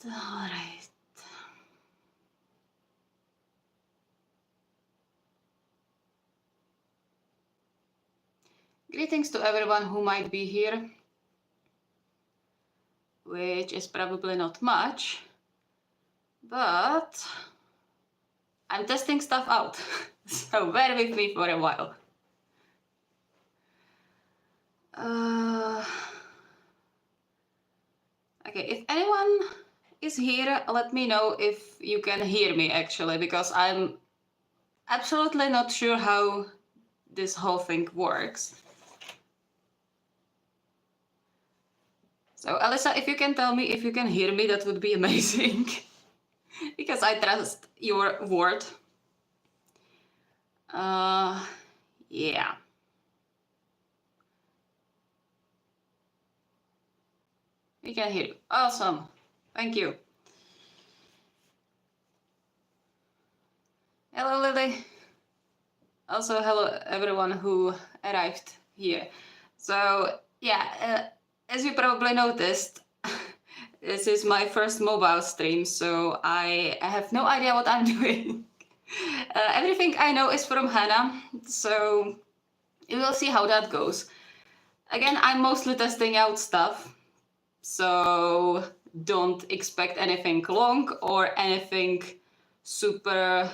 Alright. Greetings to everyone who might be here, which is probably not much, but I'm testing stuff out, so bear with me for a while. Okay, if anyone is here, let me know if you can hear me actually, because I'm absolutely not sure how this whole thing works. So Alyssa, if you can tell me if you can hear me, that would be amazing. Because I trust your word. Yeah. We can hear you. Awesome. Thank you. Hello, Lily. Also, hello everyone who arrived here. So, yeah, as you probably noticed, this is my first mobile stream, so I have no idea what I'm doing. Everything I know is from Hannah, so we will see how that goes. Again, I'm mostly testing out stuff, so don't expect anything long or anything super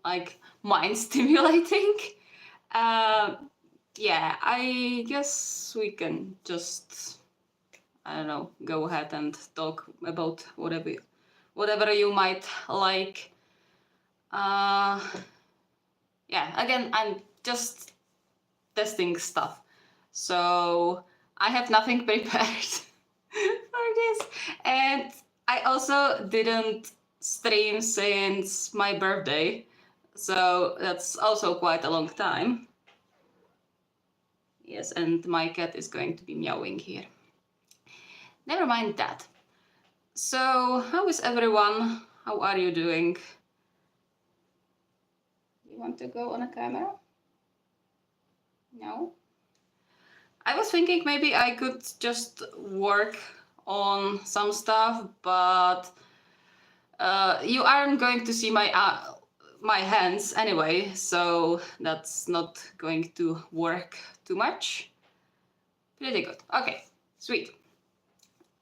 like mind stimulating. Yeah, I guess we can just, I don't know, go ahead and talk about whatever you might like. Yeah, again, I'm just testing stuff, so I have nothing prepared for this, and I also didn't stream since my birthday, so that's also quite a long time. Yes, and my cat is going to be meowing here. Never mind that. So, how is everyone? How are you doing? You want to go on a camera? No? I was thinking maybe I could just work on some stuff, but you aren't going to see my hands anyway, so that's not going to work too much. Pretty good. Okay, sweet.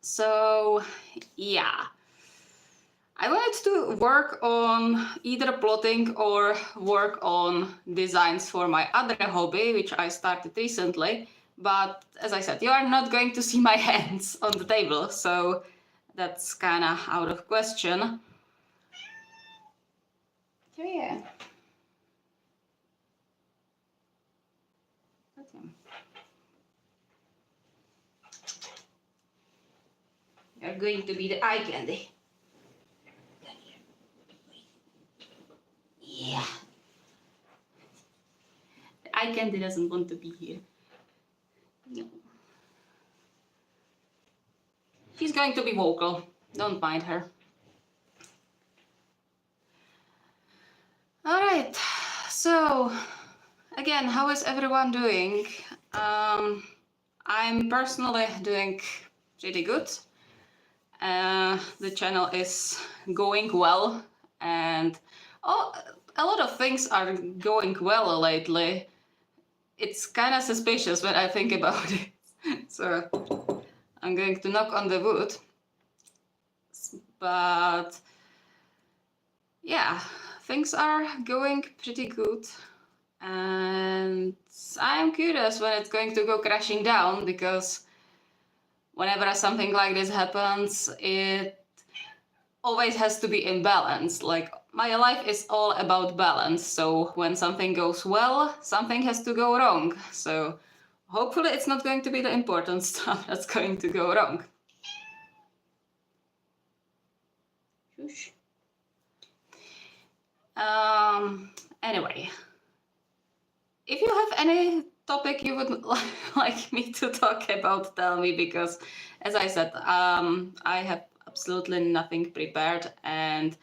So, yeah. I wanted to work on either plotting or work on designs for my other hobby, which I started recently. But as I said, you are not going to see my hands on the table, so that's kind of out of question. So yeah. You're going to be the eye candy. Yeah. The eye candy doesn't want to be here. No. She's going to be vocal. Don't mind her. Alright, so again, how is everyone doing? I'm personally doing pretty good. The channel is going well, and a lot of things are going well lately. It's kind of suspicious when I think about it. So I'm going to knock on the wood. But yeah, things are going pretty good. And I'm curious when it's going to go crashing down, because whenever something like this happens, it always has to be in balance. Like, my life is all about balance, so when something goes well, something has to go wrong. So hopefully it's not going to be the important stuff that's going to go wrong. Shush. Anyway, if you have any topic you would like me to talk about, tell me, because as I said, I have absolutely nothing prepared, and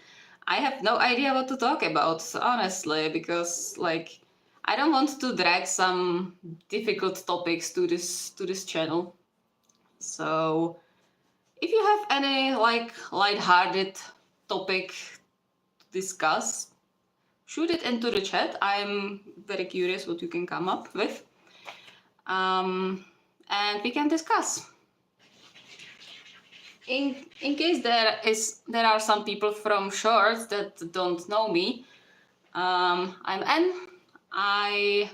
I have no idea what to talk about, honestly, because like I don't want to drag some difficult topics to this channel. So if you have any like light-hearted topic to discuss, shoot it into the chat. I'm very curious what you can come up with. And we can discuss. In case there are some people from Shorts that don't know me, I'm Anne. I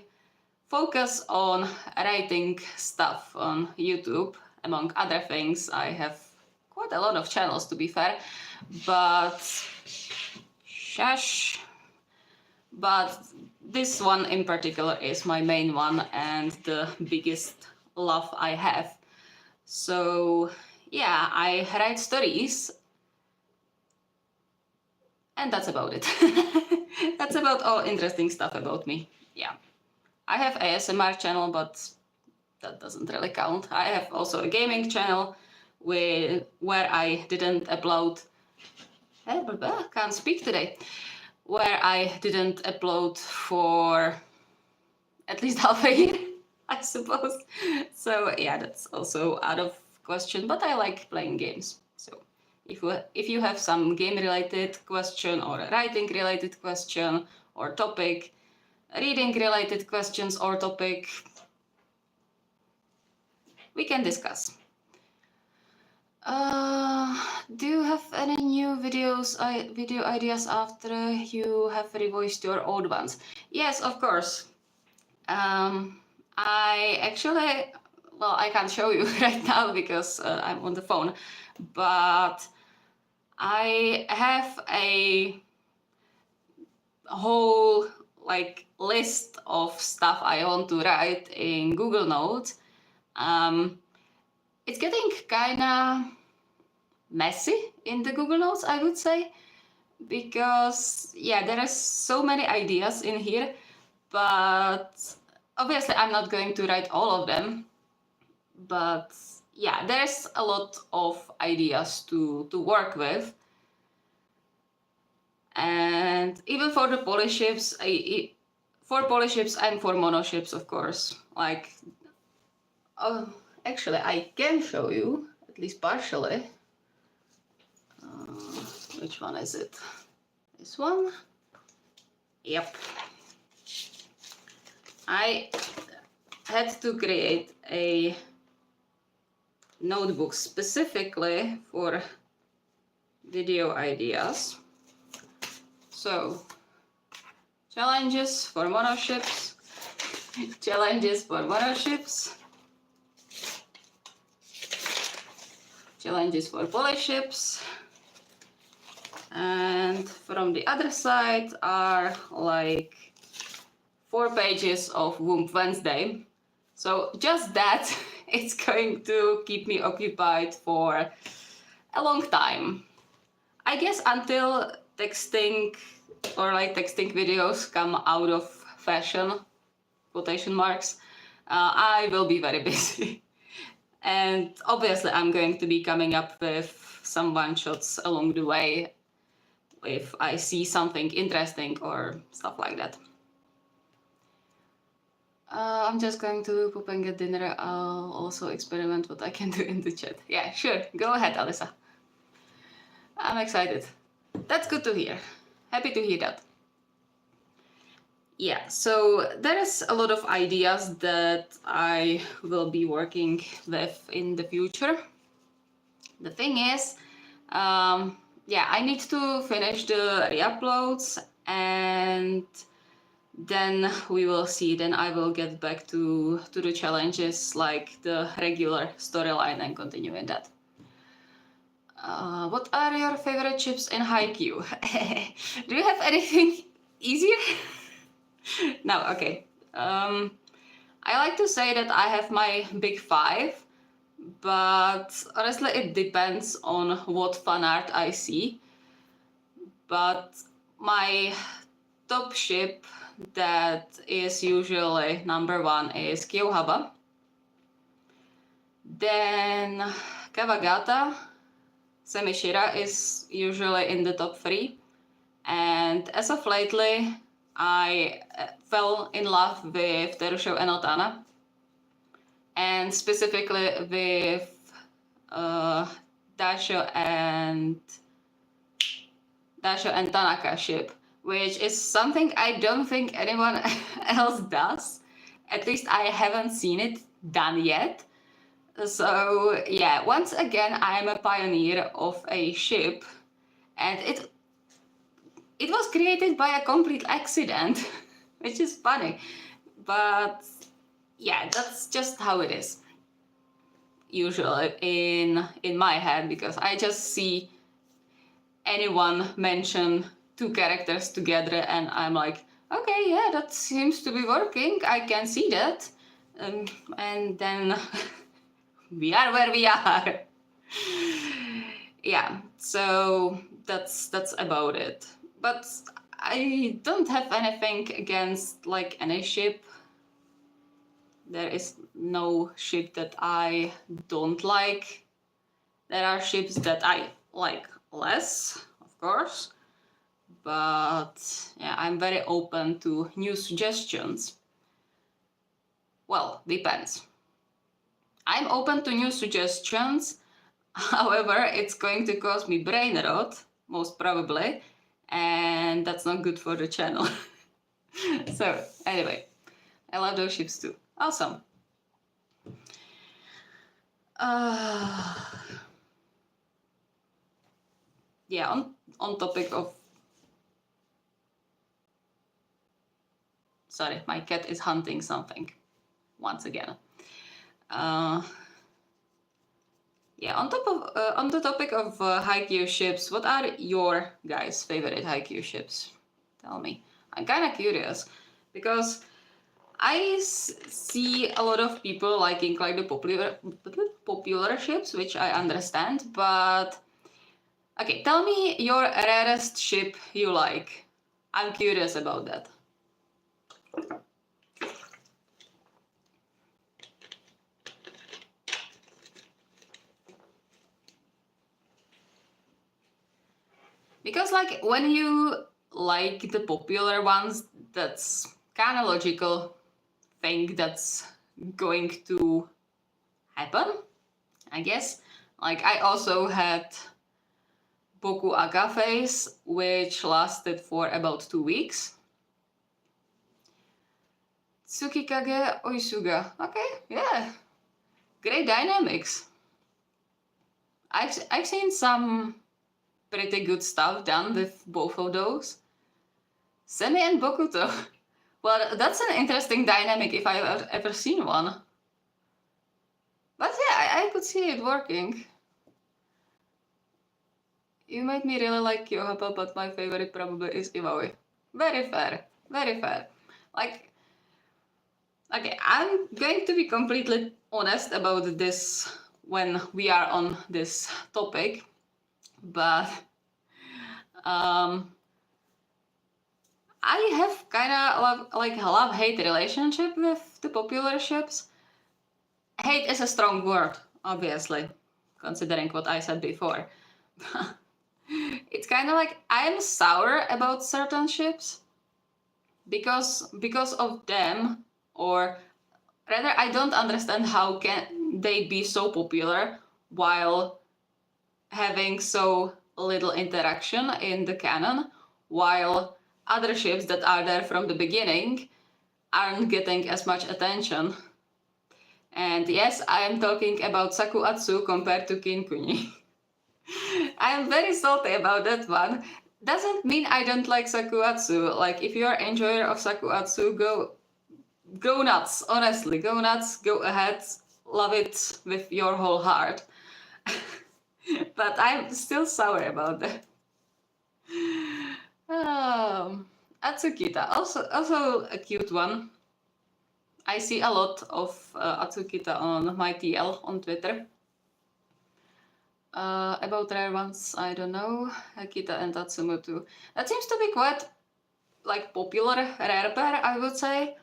focus on writing stuff on YouTube, among other things. I have quite a lot of channels, to be fair, but this one in particular is my main one and the biggest love I have. So yeah, I write stories, and that's about it. That's about all interesting stuff about me. Yeah, I have ASMR channel, but that doesn't really count. I have also a gaming channel where I didn't upload. Can't speak today. Where I didn't upload for at least half a year, I suppose. So yeah, that's also out of question, but I like playing games. So if you have some game related question or writing related question or topic, reading related questions or topic, we can discuss. Do you have any new video ideas after you have revoiced your old ones? Yes, of course. I actually, well, I can't show you right now because I'm on the phone, but I have a whole like list of stuff I want to write in Google Notes. It's getting kinda messy in the Google Notes, I would say, because yeah, there are so many ideas in here, but obviously I'm not going to write all of them. But yeah, there's a lot of ideas to work with. And even for the polyships, for polyships and for monoships, of course. Like, oh, actually, I can show you, at least partially. Which one is it? This one? Yep. I had to create a notebook specifically for video ideas. So, challenges for monoships, challenges for monoships, challenges for polyships, and from the other side are like 4 pages of Womb Wednesday. So just that, it's going to keep me occupied for a long time. I guess until texting or like texting videos come out of fashion, quotation marks, I will be very busy. And obviously I'm going to be coming up with some one-shots along the way if I see something interesting or stuff like that. I'm just going to poop and get dinner. I'll also experiment what I can do in the chat. Yeah, sure. Go ahead, Alyssa. I'm excited. That's good to hear. Happy to hear that. Yeah, so there is a lot of ideas that I will be working with in the future. The thing is, yeah, I need to finish the re-uploads and then we will see. Then I will get back to the challenges like the regular storyline and continue in that. What are your favorite chips in Haikyuu? Do you have anything easier? No, okay. I like to say that I have my big 5, but honestly it depends on what fan art I see. But my top ship that is usually number 1 is Kyohaba. Then Kawagata Semishira is usually in the top 3. And as of lately, I fell in love with Terusho and Otana. And specifically with Dasho and Tanaka ship, which is something I don't think anyone else does. At least I haven't seen it done yet. So yeah, once again, I'm a pioneer of a ship, and it was created by a complete accident, which is funny. But yeah, that's just how it is usually in my head, because I just see anyone mention two characters together and I'm like, okay, yeah, that seems to be working, I can see that. And then we are where we are. Yeah, so that's about it. But I don't have anything against like any ship. There is no ship that I don't like. There are ships that I like less, of course, but yeah, I'm very open to new suggestions. Well, depends. I'm open to new suggestions, however, it's going to cause me brain rot, most probably, and that's not good for the channel. So, anyway, I love those ships too. Awesome. Yeah, on topic of... Sorry, my cat is hunting something, once again. Yeah, on the topic of Haikyuu ships, what are your guys' favorite Haikyuu ships? Tell me. I'm kind of curious, because I see a lot of people liking like the popular ships, which I understand, but okay, tell me your rarest ship you like. I'm curious about that. Because like when you like the popular ones, that's kind of logical thing that's going to happen, I guess. Like I also had Boku Aga phase, which lasted for about 2 weeks. Tsukikage Oisuga. Okay, yeah. Great dynamics. I've seen some pretty good stuff done with both of those. Semi and Bokuto. Well, that's an interesting dynamic if I've ever seen one. But yeah, I could see it working. You made me really like Kyohapa, but my favorite probably is Iwawi. Very fair, very fair. Like, okay, I'm going to be completely honest about this when we are on this topic, but I have kind of like a love-hate relationship with the popular ships. Hate is a strong word, obviously, considering what I said before. It's kind of like I'm sour about certain ships because of them, or rather I don't understand how can they be so popular while having so little interaction in the canon, while other ships that are there from the beginning aren't getting as much attention. And yes, I am talking about Sakuatsu compared to Kinkuni. I am very salty about that one. Doesn't mean I don't like Sakuatsu. Like, if you're an enjoyer of Sakuatsu, go nuts. Honestly, go nuts, go ahead, love it with your whole heart. But I'm still sour about that. Atsukita, also a cute one. I see a lot of Atsukita on my TL on Twitter. About rare ones, I don't know. Akita and Tatsumutu. That seems to be quite like popular rare pair, I would say.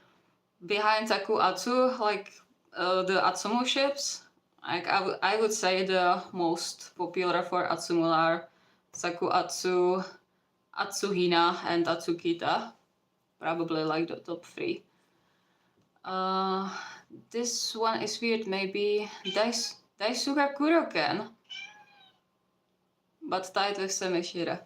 Behind Sakuatsu, like the Atsumu ships. Like I would say the most popular for Atsumu are Sakuatsu, Atsuhina, and Atsukita. Probably like the top 3. This one is weird, maybe Daisuga Kuroken. but tied with semishira.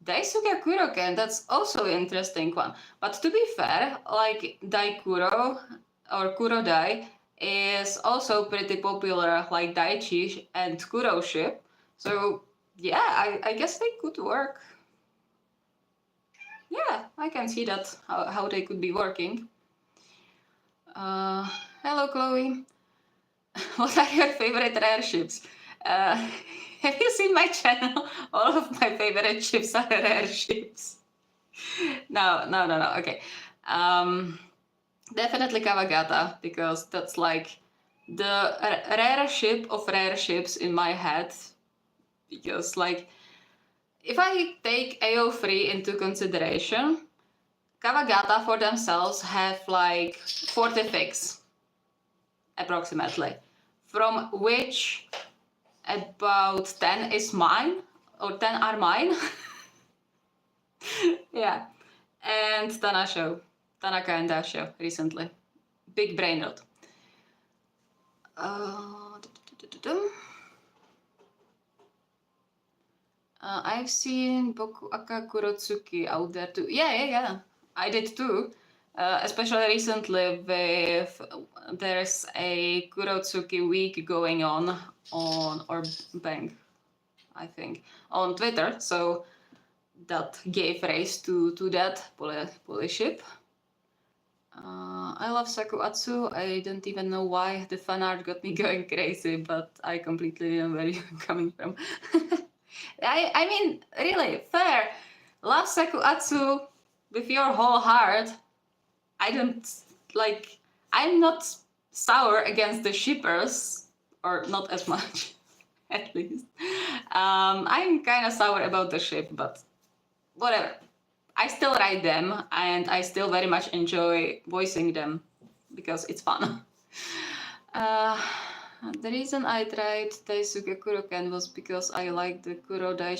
Daisuke Kuroken, that's also an interesting one. But to be fair, like Daikuro or Kurodai is also pretty popular, like Daichi and Kuro ship. So yeah, I guess they could work. Yeah, I can see that, how they could be working. Hello, Chloe. What are your favorite rare ships? Have you seen my channel? All of my favorite ships are rare ships. No. Okay. Definitely Kawagata, because that's like the rare ship of rare ships in my head. Because like, if I take AO3 into consideration, Kawagata for themselves have like 46 approximately, from which about 10 is mine, or 10 are mine. Yeah. And Tanaka and Dasho recently. Big brain rot. I've seen Boku Aka Kurotsuki out there too. Yeah. I did too. Especially recently there's a Kurotsuki week going on or Bang, I think, on Twitter. So that gave rise to that poly ship. I love Sakuatsu. I don't even know why the fan art got me going crazy, but I completely am where you're coming from. I mean, really, fair. Love Sakuatsu with your whole heart. I'm not sour against the shippers, or not as much, at least. I'm kind of sour about the ship, but whatever. I still write them, and I still very much enjoy voicing them because it's fun. The reason I tried Daisuke Kuroken was because I like the Kurodai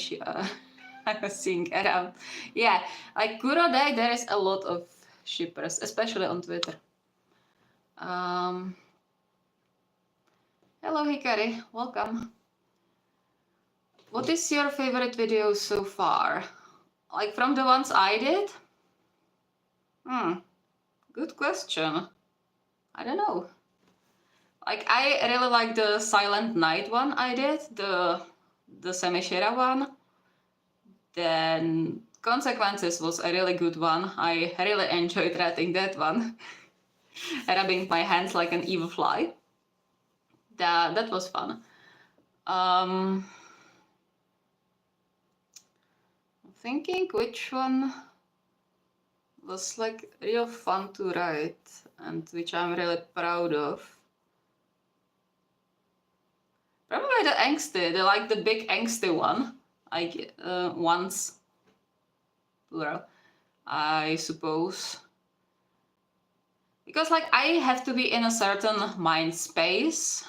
I was seeing around. Yeah, like Kurodai, there is a lot of shippers, especially on Twitter. Hello Hikari, welcome. What is your favorite video so far? Like from the ones I did? Good question. I don't know. Like, I really like the Silent Night one I did, the Semishira one. Then Consequences was a really good one. I really enjoyed writing that one. Rubbing my hands like an evil fly. That was fun. I'm thinking which one was like real fun to write and which I'm really proud of. Probably the angsty, the big angsty one. Once, plural, I suppose. Because like I have to be in a certain mind space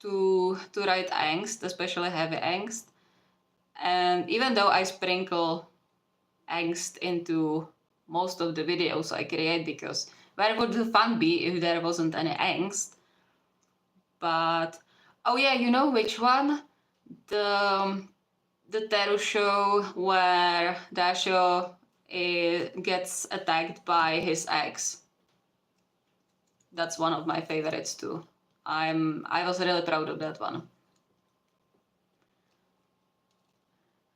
to write angst, especially heavy angst. And even though I sprinkle angst into most of the videos I create, because where would the fun be if there wasn't any angst? But oh yeah, you know which one? The Teru show where Dasho gets attacked by his ex. That's one of my favorites too. I was really proud of that one.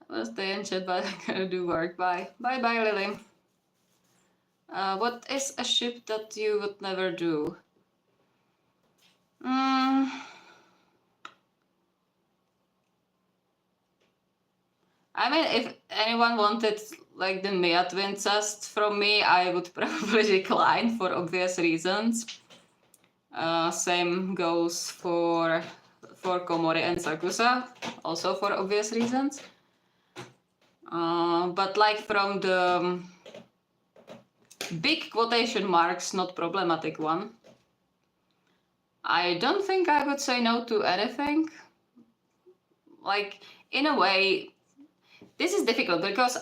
I will stay in chat, but I'm gonna do work. Bye, Lily. What is a ship that you would never do? I mean, if anyone wanted like the Mia twin cest from me, I would probably decline for obvious reasons. Same goes for Komori and Sakusa, also for obvious reasons. But like from the big quotation marks, not problematic one, I don't think I would say no to anything. Like, in a way, this is difficult because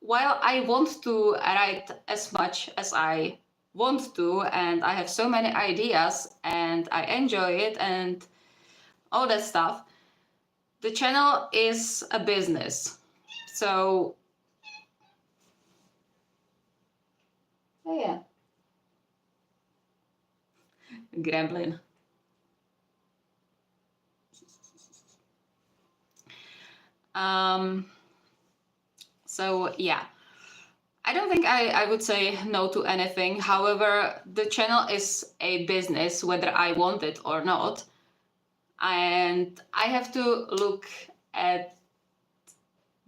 while I want to write as much as I want to, and I have so many ideas and I enjoy it and all that stuff, the channel is a business. So yeah, gremlin. So yeah, I don't think I would say no to anything. However, the channel is a business, whether I want it or not. And I have to look at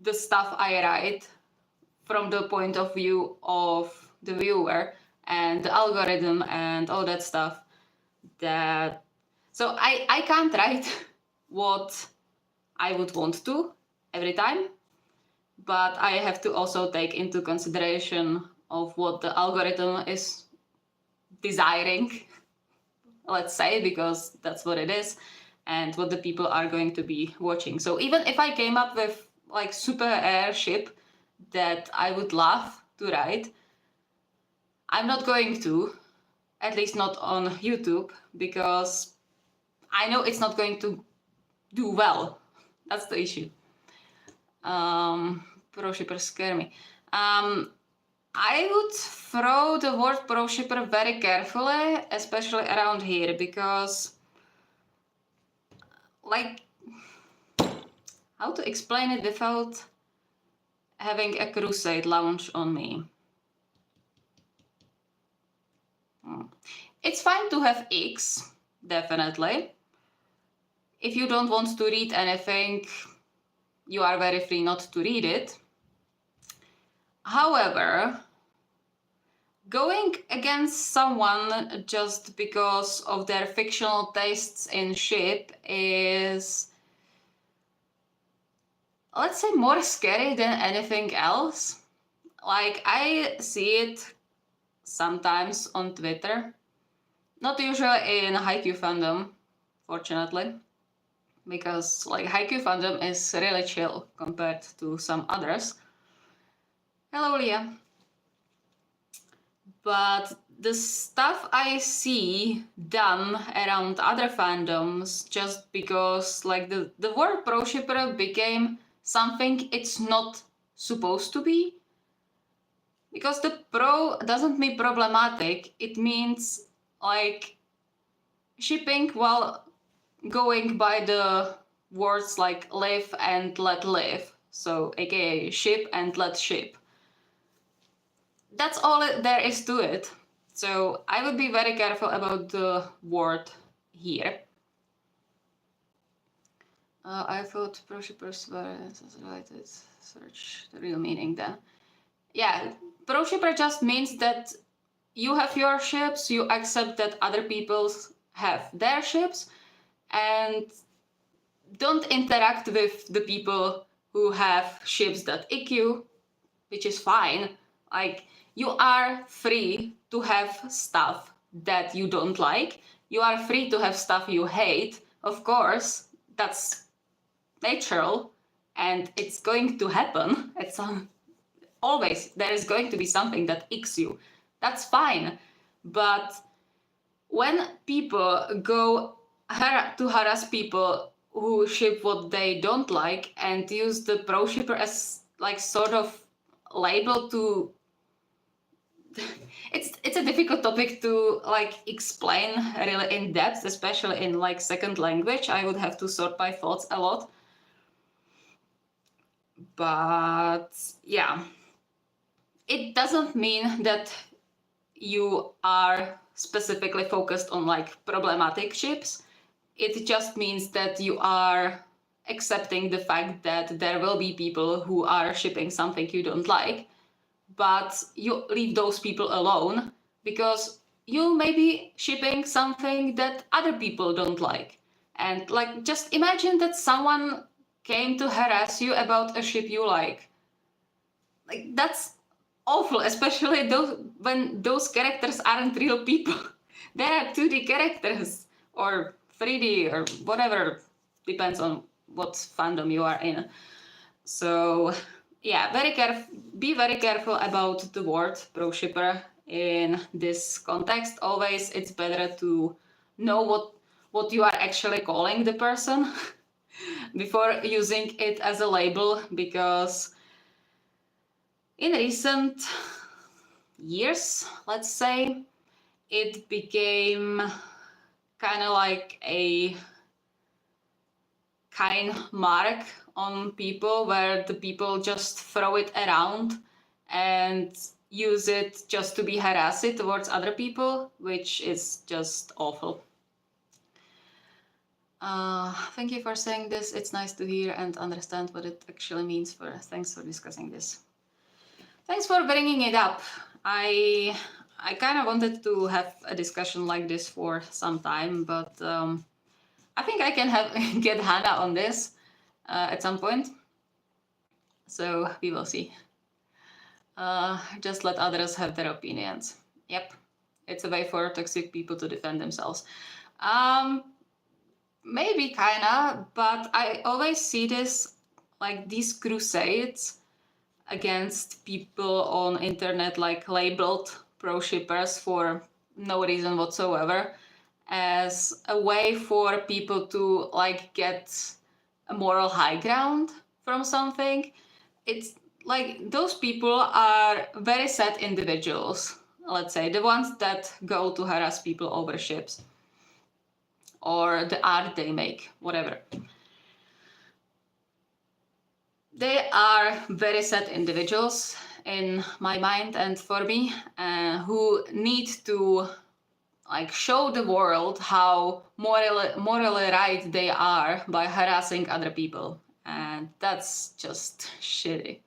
the stuff I write from the point of view of the viewer and the algorithm and all that stuff. So I can't write what I would want to every time, but I have to also take into consideration of what the algorithm is desiring, let's say, because that's what it is, and what the people are going to be watching. So even if I came up with like super airship that I would love to write, I'm not going to, at least not on YouTube, because I know it's not going to do well. That's the issue. Pro shipper scare me. I would throw the word pro shipper very carefully, especially around here, because like, how to explain it without having a crusade launch on me? It's fine to have X, definitely. If you don't want to read anything, you are very free not to read it. However, going against someone just because of their fictional tastes in ship is, let's say, more scary than anything else. Like, I see it sometimes on Twitter, not usually in Haikyuu fandom, fortunately, because like Haikyuu fandom is really chill compared to some others. Hello, Leah. But the stuff I see done around other fandoms, just because like the word pro shipper became something it's not supposed to be. Because the pro doesn't mean problematic, it means like shipping while going by the words like live and let live. So aka ship and let ship. That's all there is to it. So I would be very careful about the word here. I thought pro shippers were related. Search the real meaning then. Yeah, pro shipper just means that you have your ships, you accept that other people have their ships, and don't interact with the people who have ships that ick you, which is fine. Like, you are free to have stuff that you don't like. You are free to have stuff you hate. Of course, that's natural, and it's going to happen. It's always, there is going to be something that icks you. That's fine. But when people go to harass people who ship what they don't like and use the pro shipper as like sort of label to it's a difficult topic to like explain really in depth, especially in like second language. I would have to sort my thoughts a lot. But yeah, it doesn't mean that you are specifically focused on like problematic ships. It just means that you are accepting the fact that there will be people who are shipping something you don't like, but you leave those people alone because you may be shipping something that other people don't like. And like, just imagine that someone came to harass you about a ship you like. Like, that's awful, especially when those characters aren't real people. They are 2D characters or 3D or whatever, depends on what fandom you are in. So yeah, be very careful about the word pro shipper in this context. Always, it's better to know what you are actually calling the person before using it as a label, because in recent years, let's say, it became kind of like a kind mark on people, where the people just throw it around and use it just to be harassing towards other people, which is just awful. Thank you for saying this. It's nice to hear and understand what it actually means. Thanks for discussing this. Thanks for bringing it up. I kind of wanted to have a discussion like this for some time, but I think I can get Hannah on this at some point. So we will see. Just let others have their opinions. Yep, it's a way for toxic people to defend themselves. Maybe kinda, but I always see this like these crusades against people on internet, like labeled pro shippers for no reason whatsoever, as a way for people to like get a moral high ground from something. It's like those people are very sad individuals, let's say, the ones that go to harass people over ships or the art they make, whatever. They are very sad individuals in my mind and for me, who need to like show the world how morally right they are by harassing other people, and that's just shitty.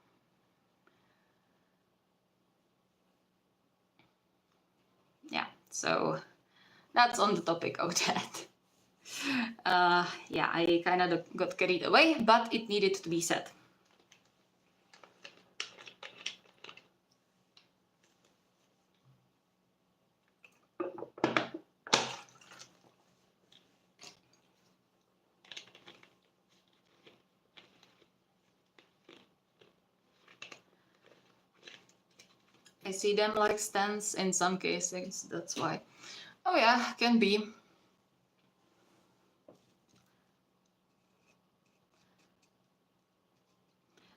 Yeah, so that's on the topic of that. Yeah, I kind of got carried away, but it needed to be said. I see them like stands in some cases, that's why. Oh yeah, can be.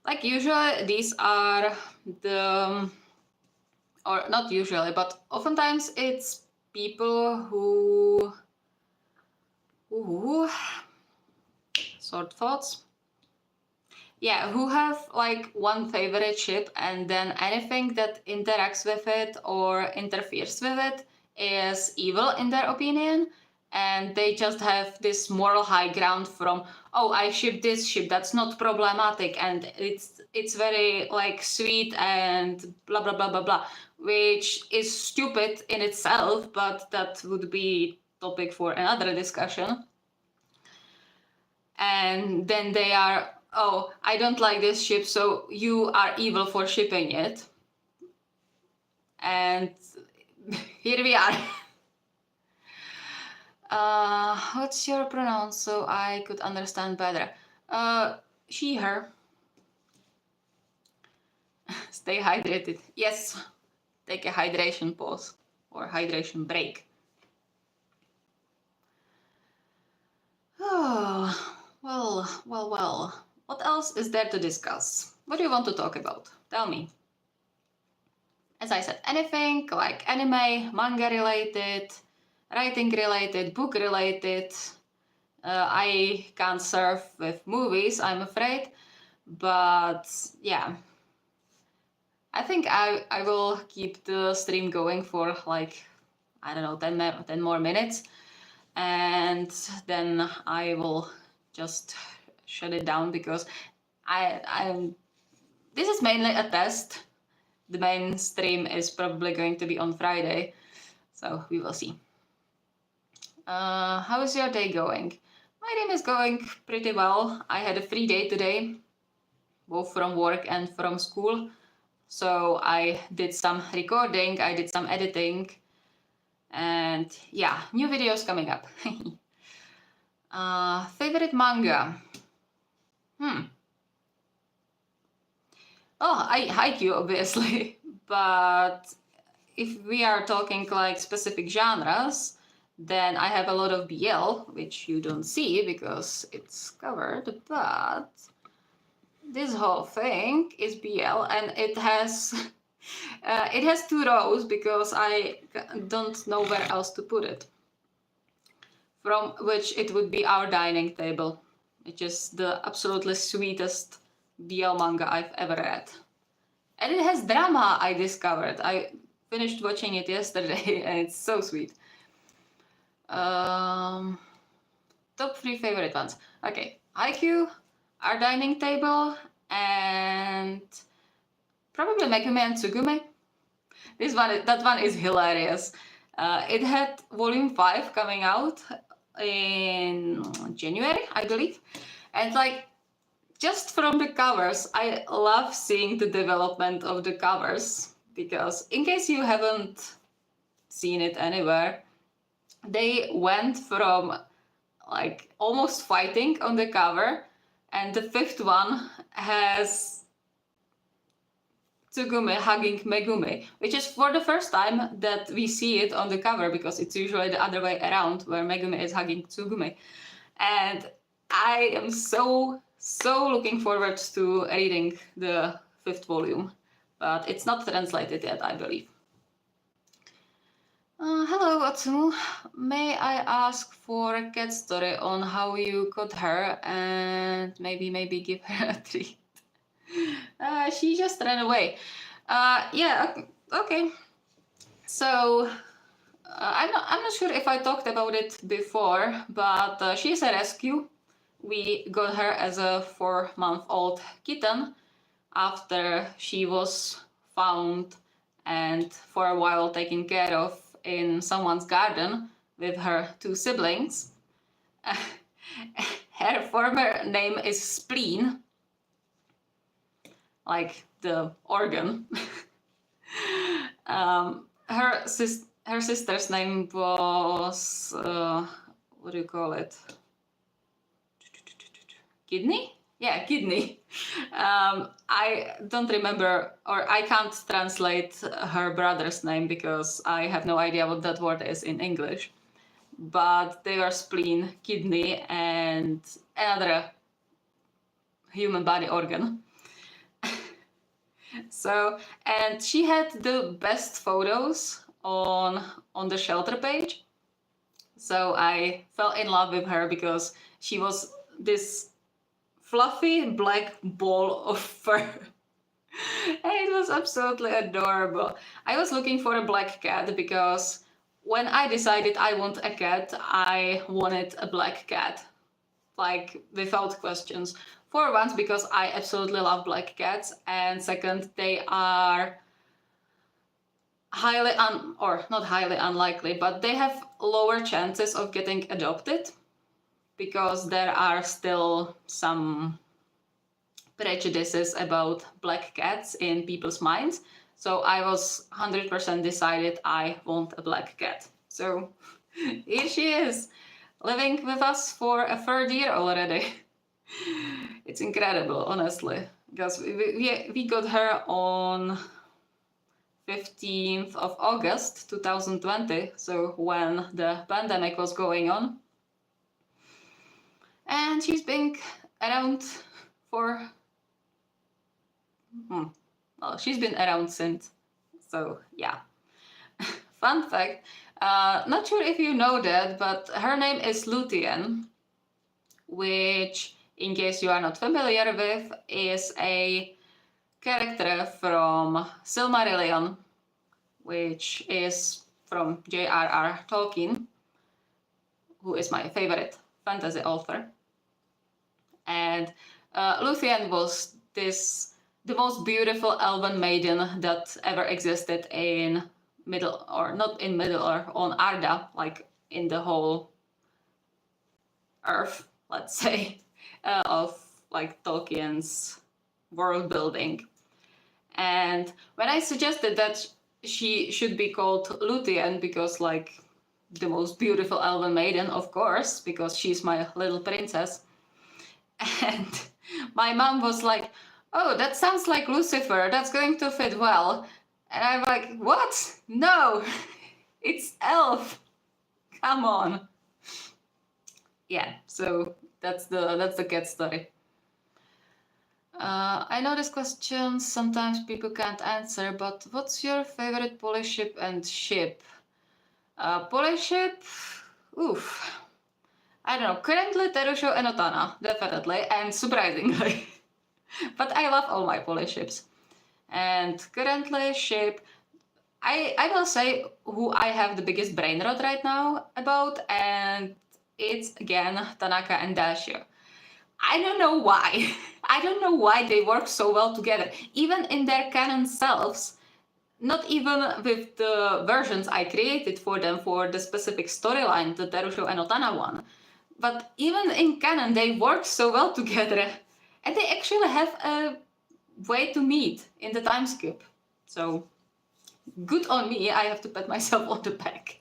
Like usually these are the, or not usually, but oftentimes it's people who sort thoughts. Yeah, who have like one favorite ship, and then anything that interacts with it or interferes with it is evil in their opinion, and they just have this moral high ground from, oh, I ship this ship, that's not problematic, and it's very like sweet and blah blah blah blah blah, which is stupid in itself, but that would be topic for another discussion. And then they are, oh, I don't like this ship, so you are evil for shipping it. And here we are. What's your pronoun so I could understand better? She, her. Stay hydrated. Yes, take a hydration pause or hydration break. Oh, well. What else is there to discuss? What do you want to talk about? Tell me. As I said, anything like anime, manga related, writing related, book related. I can't serve with movies, I'm afraid, but yeah. I think I will keep the stream going for like, I don't know, 10 more minutes, and then I will just shut it down, because this is mainly a test. The main stream is probably going to be on Friday, so we will see. How is your day going? My day is going pretty well. I had a free day today, both from work and from school. So I did some recording, I did some editing, and yeah, new videos coming up. Favorite manga? Oh, I Haikyuu, obviously, but if we are talking like specific genres, Then I have a lot of BL, which you don't see because it's covered, but this whole thing is BL, and it has it has 2 rows because I don't know where else to put it. From which it would be our dining table, which is the absolutely sweetest BL manga I've ever read. And it has drama, I discovered. I finished watching it yesterday and it's so sweet. Top 3 favorite ones. Okay, IQ, our dining table, and probably Megumi and Tsugumi. That one is hilarious. It had volume 5 coming out in January, I believe. And like, just from the covers, I love seeing the development of the covers, because in case you haven't seen it anywhere, they went from like almost fighting on the cover, and the 5th one has Tsugumi hugging Megumi, which is for the first time that we see it on the cover, because it's usually the other way around, where Megumi is hugging Tsugumi. And I am so looking forward to reading the 5th volume, but it's not translated yet, I believe. Hello, Atsumu. May I ask for a cat story on how you caught her and maybe give her a treat? She just ran away. Yeah, okay. So I'm not sure if I talked about it before, but she's a rescue. We got her as a 4-month-old kitten after she was found and for a while taken care of in someone's garden with her 2 siblings. Her former name is Spleen, like the organ. Her sister's name was what do you call it? Kidney? Yeah, Kidney. I don't remember, or I can't translate her brother's name because I have no idea what that word is in English. But they are Spleen, Kidney, and another human body organ. So, and she had the best photos on the shelter page. So I fell in love with her because she was this fluffy black ball of fur. And it was absolutely adorable. I was looking for a black cat because when I decided I want a cat, I wanted a black cat, like without questions. For once, because I absolutely love black cats, and second, they are not highly unlikely, but they have lower chances of getting adopted because there are still some prejudices about black cats in people's minds. So I was 100% decided I want a black cat. So here she is, living with us for a 3rd year already. It's incredible, honestly, because we got her on 15th of August 2020, so when the pandemic was going on. And she's been around for... well, she's been around since, so yeah. Fun fact, not sure if you know that, but her name is Luthien, which, in case you are not familiar with, is a character from Silmarillion, which is from J.R.R. Tolkien, who is my favorite fantasy author. And Luthien was the most beautiful elven maiden that ever existed in on Arda, like in the whole Earth, let's say, of like Tolkien's world building. And when I suggested that she should be called Luthien because like the most beautiful elven maiden, of course, because she's my little princess, and my mom was like, oh, that sounds like Lucifer, that's going to fit well. And I'm like, what? No, it's elf. Come on. Yeah, so that's the cat story. I know this question sometimes people can't answer, but what's your favorite Polish ship and ship? Polish ship? Oof. I don't know. Currently, Terusho and Otana, definitely, and surprisingly. But I love all my Polish ships. And currently, ship, I will say who I have the biggest brain rot right now about, and it's again Tanaka and Dasha. I don't know why. I don't know why they work so well together. Even in their canon selves, not even with the versions I created for them for the specific storyline, the Terusho and Otana one. But even in canon, they work so well together. And they actually have a way to meet in the time skip. So, good on me, I have to pat myself on the back.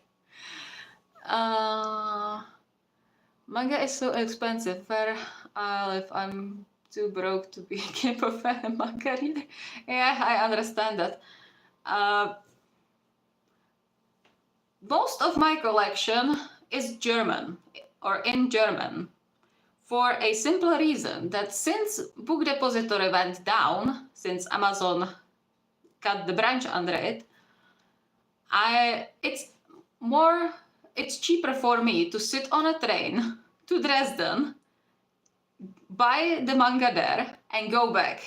Manga is so expensive. Where I'll if I'm too broke to be a K-pop fan and manga reader. Yeah, I understand that. Most of my collection is German or in German for a simple reason that since Book Depository went down, since Amazon cut the branch under it, it's cheaper for me to sit on a train to Dresden, buy the manga there, and go back.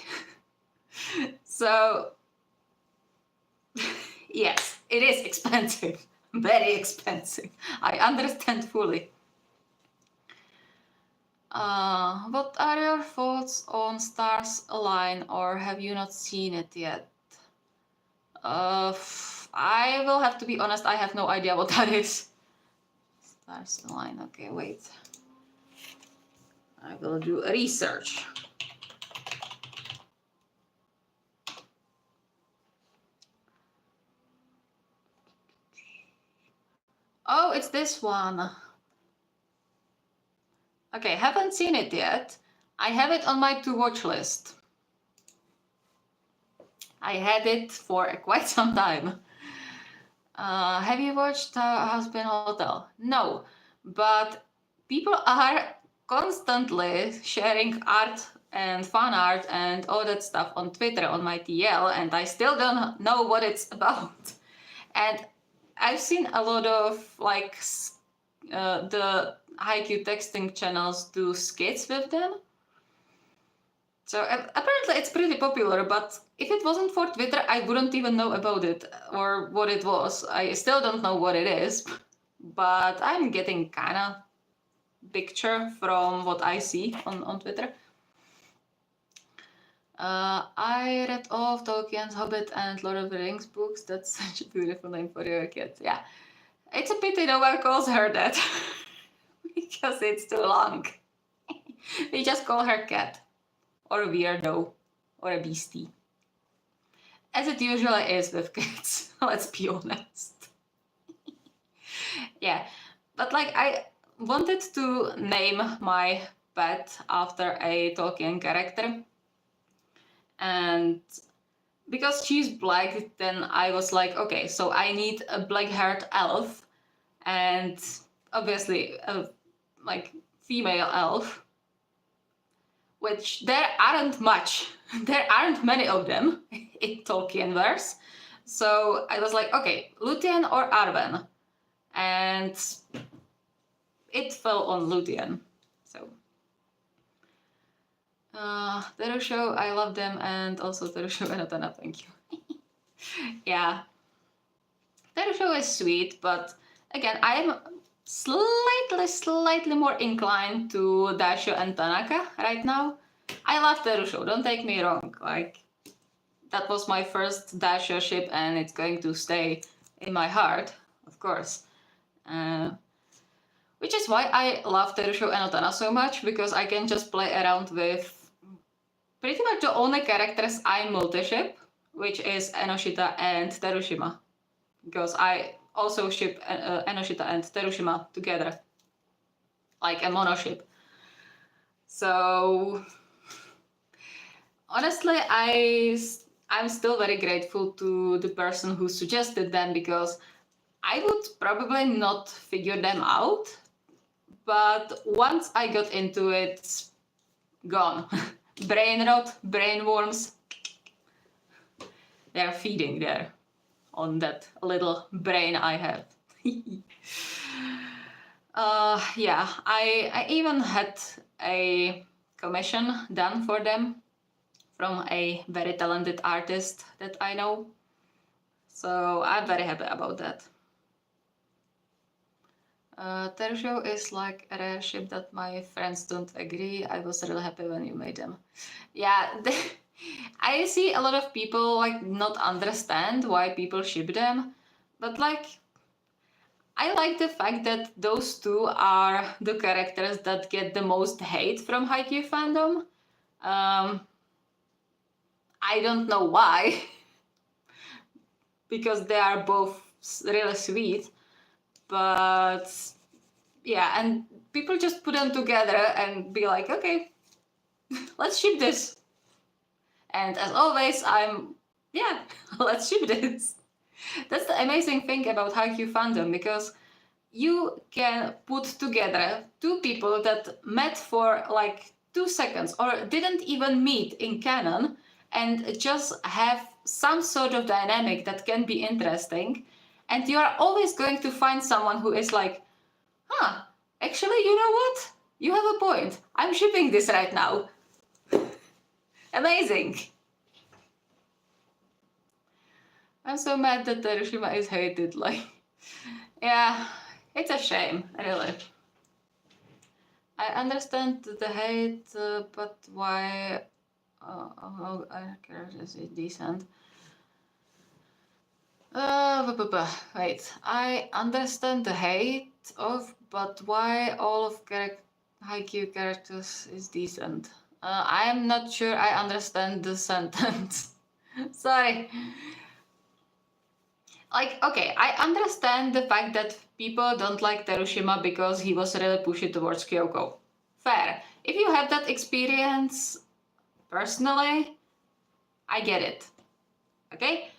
So, yes, it is expensive, very expensive. I understand fully. What are your thoughts on Stars Align, or have you not seen it yet? I will have to be honest, I have no idea what that is. Stars Align, okay, wait. I will do a research. Oh, it's this one. Okay, haven't seen it yet. I have it on my to-watch list. I had it for quite some time. Have you watched Husband Hotel? No, but people are constantly sharing art and fan art and all that stuff on Twitter on my TL, and I still don't know what it's about. And I've seen a lot of like the Haikyuu texting channels do skits with them. So apparently it's pretty popular, but if it wasn't for Twitter, I wouldn't even know about it or what it was. I still don't know what it is, but I'm getting kind of picture from what I see on Twitter. I read all of Tolkien's Hobbit and Lord of the Rings books. That's such a beautiful name for your kid. Yeah, it's a pity no one calls her that because it's too long. We just call her Cat. Or a weirdo, or a beastie. As it usually is with cats, let's be honest. Yeah, but like I wanted to name my pet after a Tolkien character. And because she's black, then I was like, okay, so I need a black-haired elf. And obviously, a like female elf. Which there aren't much. There aren't many of them in Tolkienverse. So I was like, okay, Luthien or Arwen? And it fell on Luthien. So Terusho, I love them, and also Terusho and Otana, thank you. Yeah. Terusho is sweet, but again, I am slightly more inclined to Dasho and Tanaka right now. I love Terusho, don't take me wrong. Like, that was my first Dasho ship, and it's going to stay in my heart, of course. Which is why I love Terusho and Otana so much, because I can just play around with pretty much the only characters I multi-ship, which is Enoshita and Terushima. Because I also ship Enoshita and Terushima together, like a monoship. So honestly, I'm still very grateful to the person who suggested them, because I would probably not figure them out, but once I got into it, gone. Brain rot, brain worms, they're feeding there on that little brain I have. Yeah, I even had a commission done for them from a very talented artist that I know. So I'm very happy about that. Terusho is like a rare ship that my friends don't agree. I was really happy when you made them. Yeah, I see a lot of people like not understand why people ship them, but like I like the fact that those two are the characters that get the most hate from Haikyuu fandom. I don't know why, because they are both really sweet, but yeah, and people just put them together and be like, okay, let's ship this. And as always, yeah, let's ship this. That's the amazing thing about Haikyuu fandom, because you can put together two people that met for like 2 seconds or didn't even meet in canon and just have some sort of dynamic that can be interesting. And you are always going to find someone who is like, actually, you know what? You have a point. I'm shipping this right now. Amazing. I'm so mad that Hiroshima is hated. Like, yeah, it's a shame, really. I understand the hate, but why? Characters is decent. Wait, I understand the hate of, but why all of Haikyuu characters is decent? I am not sure I understand the sentence. Sorry. Like, okay, I understand the fact that people don't like Terushima because he was really pushy towards Kyoko. Fair. If you have that experience personally, I get it. Okay?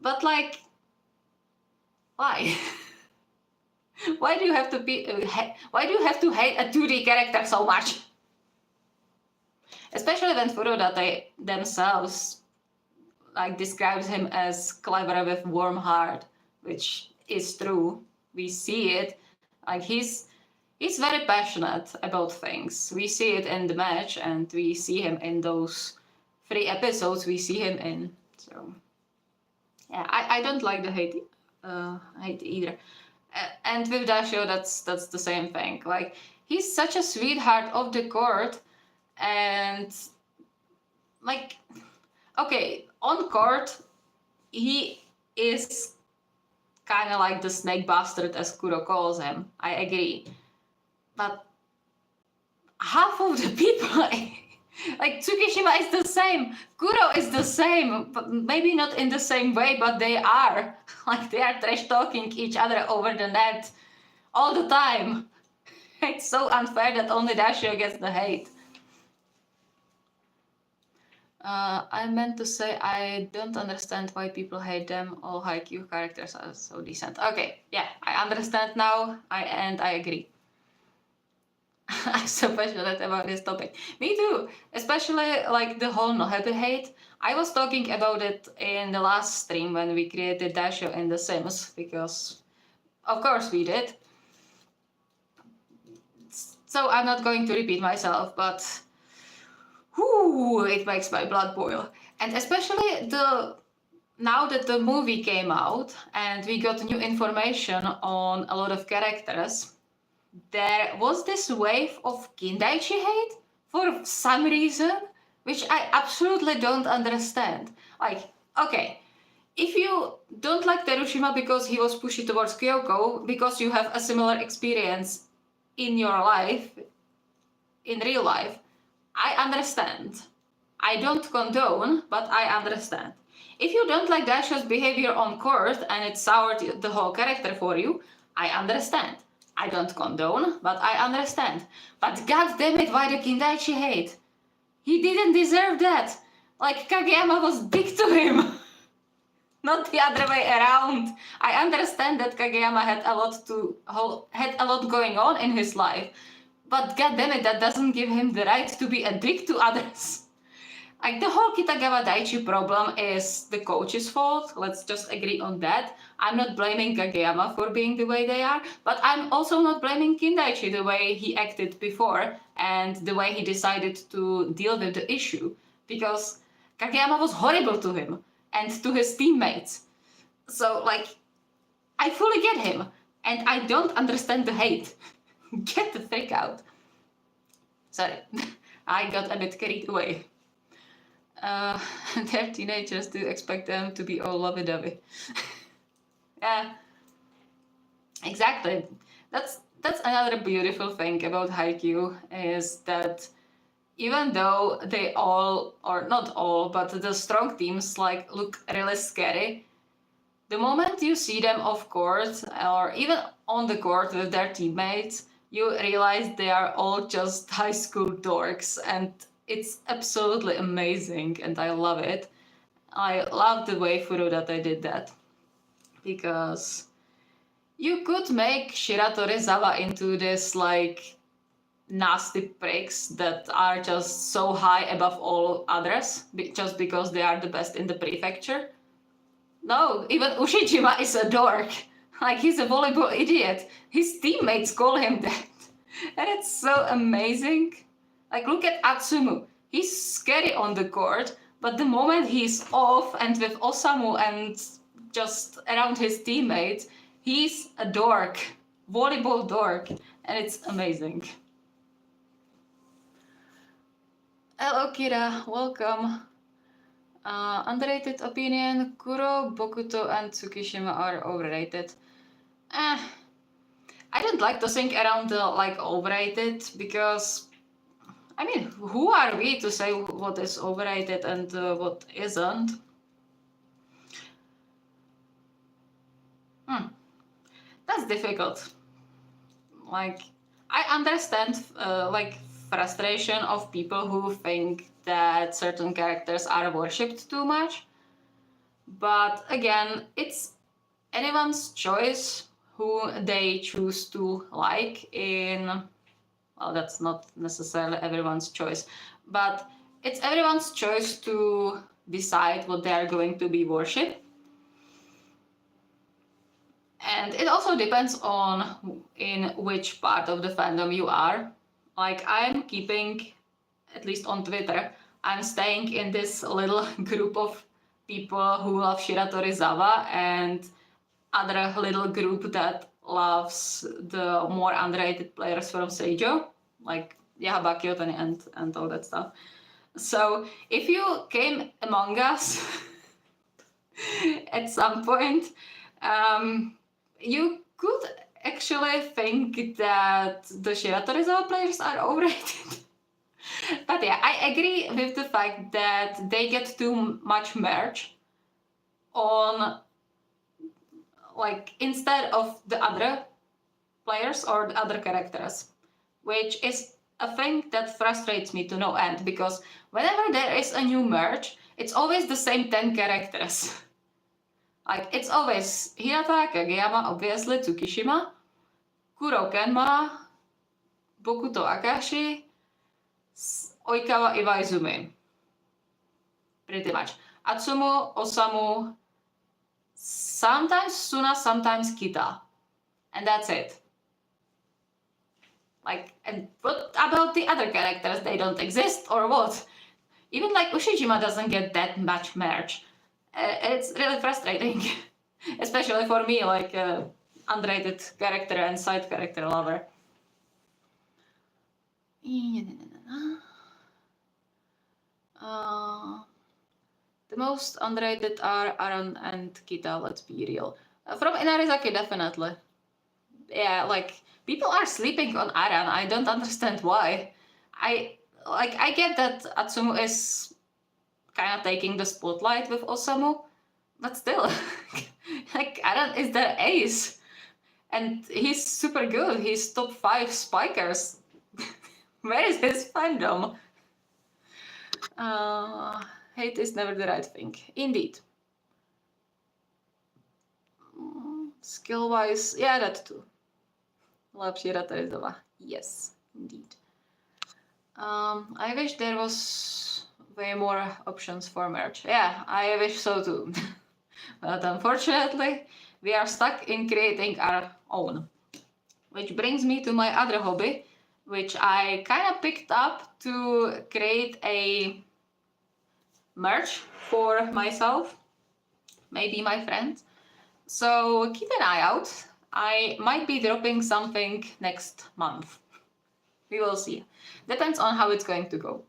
But like, why? Why do you have to why do you have to hate a 2D character so much? Especially when Furuda themselves like describes him as clever with warm heart, which is true. We see it. Like he's very passionate about things. We see it in the match, and we see him in those 3 episodes we see him in. So yeah, I don't like the hate either. And with Dasho, that's the same thing. Like he's such a sweetheart of the court, and like, okay, on court, he is kind of like the snake bastard, as Kuro calls him. I agree. But half of the people, like Tsukishima is the same, Kuro is the same, but maybe not in the same way, but they are. Like they are trash talking each other over the net all the time. It's so unfair that only Dasho gets the hate. I meant to say I don't understand why people hate them. All Haikyuu characters are so decent. Okay, yeah, I understand now, and I agree. I'm so passionate about this topic. Me too, especially like the whole Nohebe hate. I was talking about it in the last stream when we created Dasho in The Sims, because of course we did. So I'm not going to repeat myself, but it makes my blood boil. And especially now that the movie came out and we got new information on a lot of characters, there was this wave of Kindaichi hate for some reason, which I absolutely don't understand. Like, okay, if you don't like Terushima because he was pushy towards Kyoko, because you have a similar experience in your life, in real life, I understand. I don't condone, but I understand. If you don't like Dasho's behavior on court and it soured the whole character for you, I understand. I don't condone, but I understand. But god damn it, why the Kindaichi hate? He didn't deserve that. Like, Kageyama was big to him. not the other way around. I understand that Kageyama had a lot going on in his life, but goddammit, that doesn't give him the right to be a dick to others. Like, the whole Kitagawa Daichi problem is the coach's fault. Let's just agree on that. I'm not blaming Kageyama for being the way they are, but I'm also not blaming Kindaichi the way he acted before and the way he decided to deal with the issue, because Kageyama was horrible to him and to his teammates. So, like, I fully get him, and I don't understand the hate. Get the frick out. Sorry, I got a bit carried away. They're teenagers, to expect them to be all lovey-dovey. Yeah, exactly. That's another beautiful thing about Haikyuu, is that even though they all, or not all, but the strong teams like look really scary, the moment you see them off court or even on the court with their teammates, you realize they are all just high school dorks, and it's absolutely amazing, and I love it. I love the way Furuta did that, because you could make Shiratorizawa into this like nasty pricks that are just so high above all others just because they are the best in the prefecture. No, even Ushijima is a dork. Like, he's a volleyball idiot. His teammates call him that. And it's so amazing. Like, look at Atsumu. He's scary on the court, but the moment he's off and with Osamu and just around his teammates, he's a dork. Volleyball dork. And it's amazing. Hello, Kira. Welcome. Underrated opinion. Kuro, Bokuto, and Tsukishima are overrated. I don't like to think around the like overrated, because I mean, who are we to say what is overrated and what isn't? That's difficult. Like, I understand like frustration of people who think that certain characters are worshipped too much, but again, it's anyone's choice who they choose to like in, well, that's not necessarily everyone's choice, but it's everyone's choice to decide what they are going to be worshipped. And it also depends on in which part of the fandom you are. Like, I'm keeping, at least on Twitter, I'm staying in this little group of people who love Shiratorizawa and other little group that loves the more underrated players from Seijo, like Yahabaki Otani and all that stuff. So if you came among us at some point, you could actually think that the Shiratorizawa players are overrated. But yeah, I agree with the fact that they get too much merch on, like, instead of the other players or the other characters, which is a thing that frustrates me to no end, because whenever there is a new merge, it's always the same 10 characters. Like, it's always Hinata, Kageyama, obviously, Tsukishima, Kuro Kenma, Bokuto Akashi, Oikawa Iwaizumi. Pretty much. Atsumu, Osamu, sometimes Suna, sometimes Kita. And that's it. Like, and what about the other characters? They don't exist or what? Even like Ushijima doesn't get that much merch. It's really frustrating. Especially for me, like underrated character and side character lover. The most underrated are Aran and Kita, let's be real. From Inarizaki, definitely. Yeah, like, people are sleeping on Aran. I don't understand why. I get that Atsumu is kind of taking the spotlight with Osamu, but still, like, Aran is their ace. And he's super good. He's top 5 spikers. Where is his fandom? Hate is never the right thing. Indeed. Skill-wise, yeah, that too. Love Shiratorizawa. Yes, indeed. I wish there was way more options for merch. Yeah, I wish so too. But unfortunately, we are stuck in creating our own. Which brings me to my other hobby, which I kind of picked up to create a merch for myself, maybe my friends. So keep an eye out. I might be dropping something next month. We will see. Depends on how it's going to go.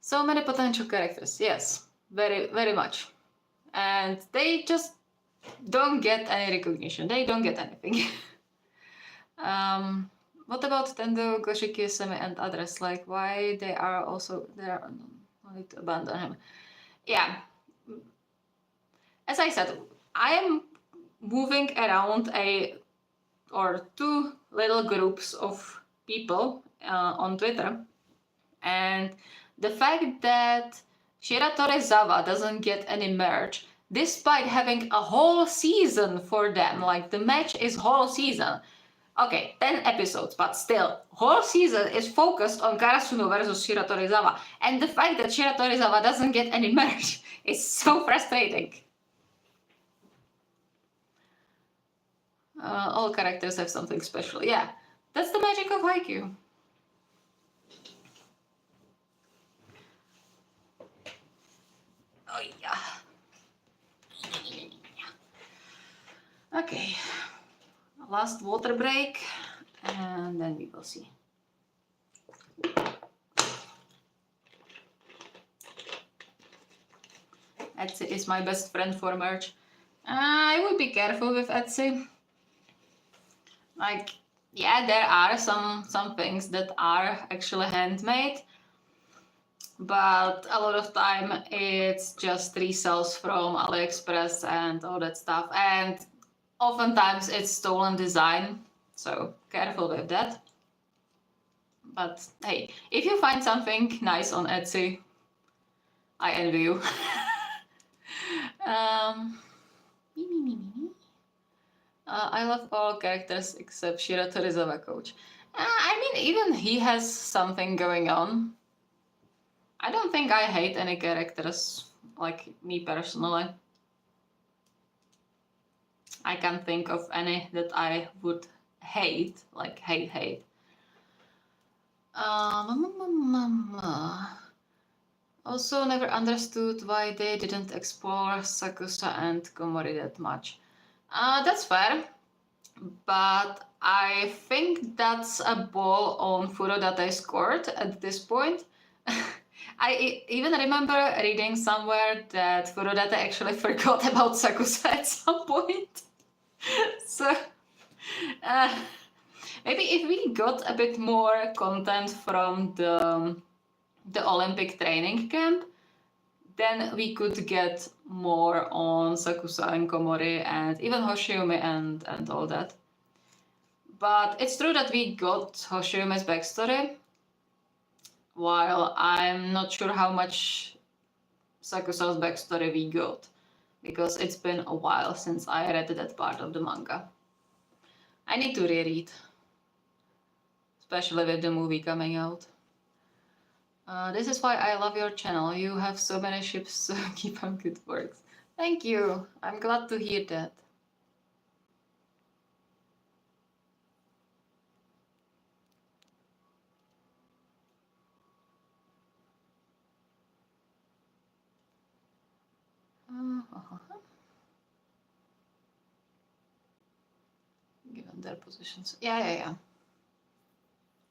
So many potential characters, yes, very, very much. And they just don't get any recognition. They don't get anything. What about Tendo, Goshiki, Semi, and others? Like, why they are also there? I need to abandon him. Yeah. As I said, I am moving around two little groups of people on Twitter, and the fact that Shiratorizawa doesn't get any merch, despite having a whole season for them, like the match is whole season. Okay, 10 episodes, but still, whole season is focused on Karasuno versus Shiratorizawa, and the fact that Shiratorizawa doesn't get any merch is so frustrating. All characters have something special. Yeah, that's the magic of Haikyuu. Oh yeah. Okay, last water break, and then we will see. Etsy is my best friend for merch. I would be careful with Etsy. Like, yeah, there are some things that are actually handmade, but a lot of time it's just resells from AliExpress and all that stuff, and oftentimes it's stolen design, so careful with that. But hey, if you find something nice on Etsy, I envy you. I love all characters except Shiratorizawa coach. I mean, even he has something going on. I don't think I hate any characters, like me personally. I can't think of any that I would hate, like hate. Also never understood why they didn't explore Sakusa and Komori that much. That's fair, but I think that's a ball on Furodate's court at this point. I even remember reading somewhere that Furodate actually forgot about Sakusa at some point. So maybe if we got a bit more content from the Olympic training camp, then we could get more on Sakusa and Komori and even Hoshiumi and all that. But it's true that we got Hoshiume's backstory, while I'm not sure how much Sakusa's backstory we got, because it's been a while since I read that part of the manga. I need to reread, especially with the movie coming out. This is why I love your channel. You have so many ships, so keep up good works. Thank you. I'm glad to hear that. Given their positions. Yeah.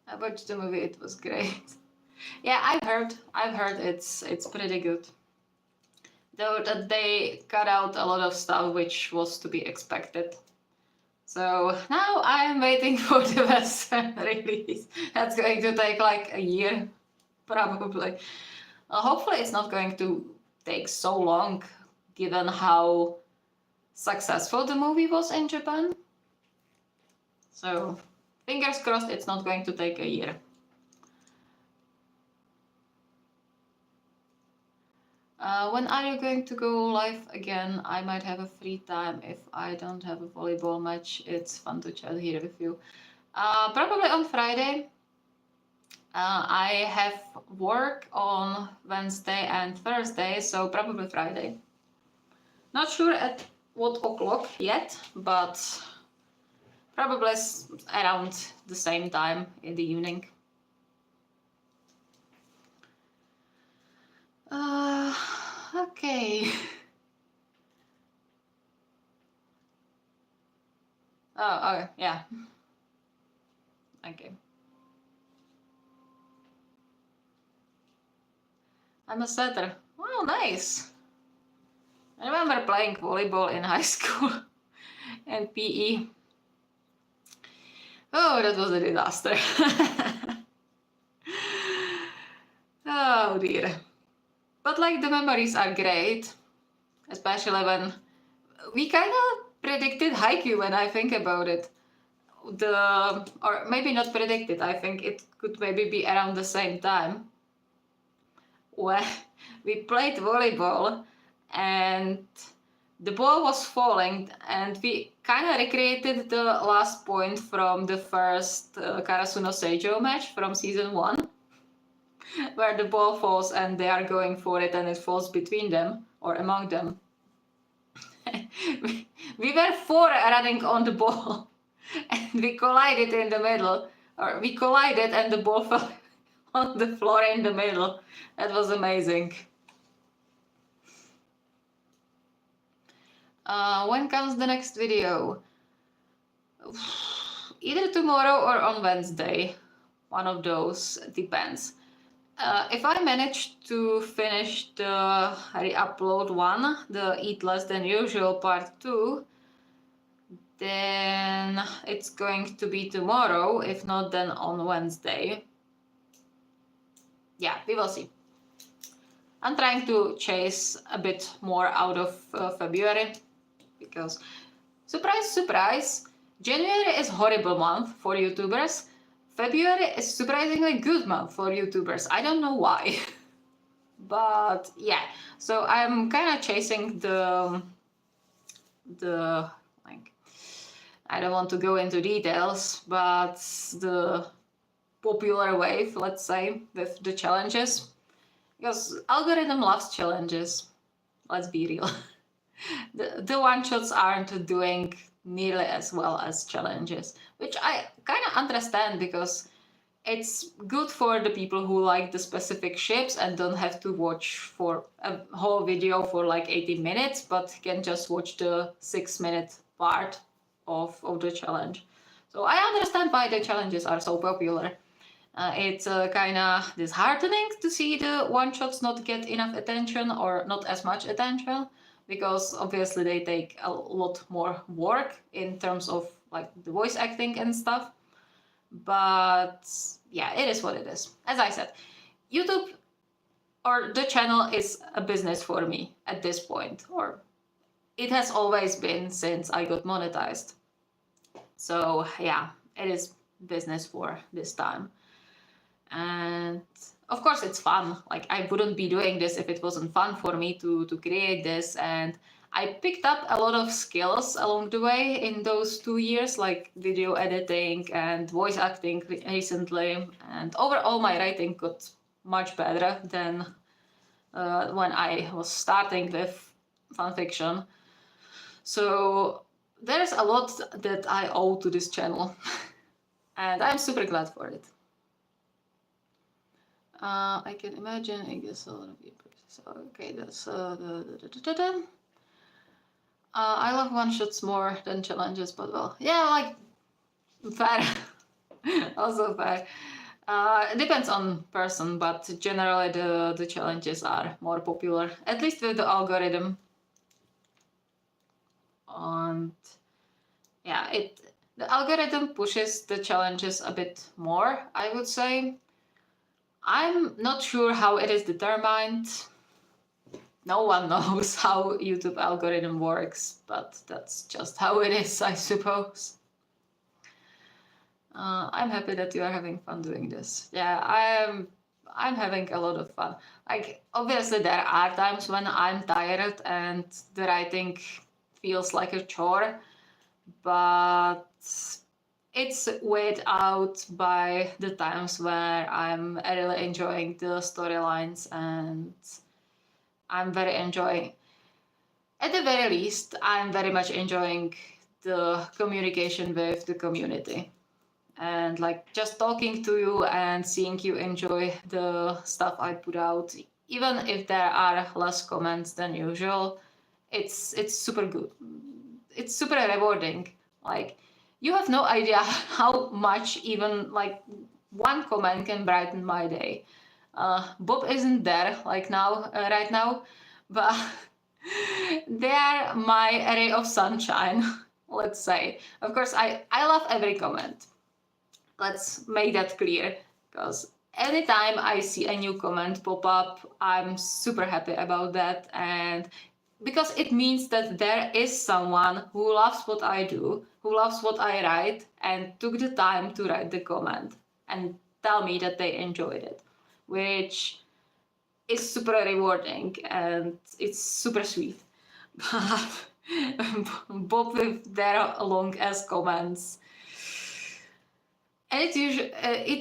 I watched the movie, it was great. Yeah, I've heard it's pretty good. Though that they cut out a lot of stuff which was to be expected. So now I'm waiting for the Western release. That's going to take like a year, probably. Hopefully it's not going to take so long, given how successful the movie was in Japan. So fingers crossed it's not going to take a year. When are you going to go live again? I might have a free time if I don't have a volleyball match. It's fun to chat here with you. Probably on Friday. I have work on Wednesday and Thursday, so probably Friday. Not sure at what o'clock yet, but probably around the same time in the evening. Okay. Oh, okay, yeah. Okay. I'm a setter. Oh, nice. I remember playing volleyball in high school and PE. Oh, that was a disaster. Oh dear. But like the memories are great, especially when we kind of predicted Haikyuu when I think about it. Or maybe not predicted, I think it could maybe be around the same time. When we played volleyball and the ball was falling and we kind of recreated the last point from the first Karasuno Seijo match from season 1, where the ball falls and they are going for it and it falls between them or among them. We were 4 running on the ball and we collided in the middle, or we collided and the ball fell on the floor in the middle. That was amazing. When comes the next video? Either tomorrow or on Wednesday. One of those, depends. If I manage to finish the re-upload one, the Eat Less Than Usual part 2, then it's going to be tomorrow, if not then on Wednesday. Yeah, we will see. I'm trying to chase a bit more out of February, because surprise, surprise, January is horrible month for YouTubers. February is surprisingly good month for YouTubers. I don't know why. But yeah, so I'm kind of chasing the like, I don't want to go into details, but the popular wave, let's say, with the challenges, because algorithm loves challenges. Let's be real. The one-shots aren't doing nearly as well as challenges, which I kind of understand, because it's good for the people who like the specific ships and don't have to watch for a whole video for like 80 minutes, but can just watch the 6-minute part of the challenge. So I understand why the challenges are so popular. It's kind of disheartening to see the one-shots not get enough attention or not as much attention, because obviously they take a lot more work in terms of like the voice acting and stuff. But yeah, it is what it is. As I said, YouTube or the channel is a business for me at this point, or it has always been since I got monetized. So yeah, it is business for this time. And of course it's fun. Like, I wouldn't be doing this if it wasn't fun for me to create this, and I picked up a lot of skills along the way in those 2 years, like video editing and voice acting recently, and overall my writing got much better than when I was starting with fanfiction. So there's a lot that I owe to this channel and I'm super glad for it. I can imagine, I guess a lot of people. So, okay, that's I love one-shots more than challenges, but well, yeah, like, fair. Also fair. It depends on person, but generally the challenges are more popular, at least with the algorithm. And yeah, the algorithm pushes the challenges a bit more, I would say. I'm not sure how it is determined. No one knows how YouTube algorithm works, but that's just how it is, I suppose. I'm happy that you are having fun doing this. Yeah, I'm having a lot of fun. Like, obviously there are times when I'm tired and the writing feels like a chore, but it's weighed out by the times where I'm really enjoying the storylines, and I'm very enjoying, at the very least, I'm very much enjoying the communication with the community. And like just talking to you and seeing you enjoy the stuff I put out, even if there are less comments than usual, it's super good. It's super rewarding. Like, you have no idea how much even like one comment can brighten my day. Bob isn't there like now, right now, but they're my ray of sunshine. Let's say. Of course, I love every comment. Let's make that clear, because anytime I see a new comment pop up, I'm super happy about that, and because it means that there is someone who loves what I do, who loves what I write, and took the time to write the comment and tell me that they enjoyed it, which is super rewarding and it's super sweet. But Bob with their long ass comments, and it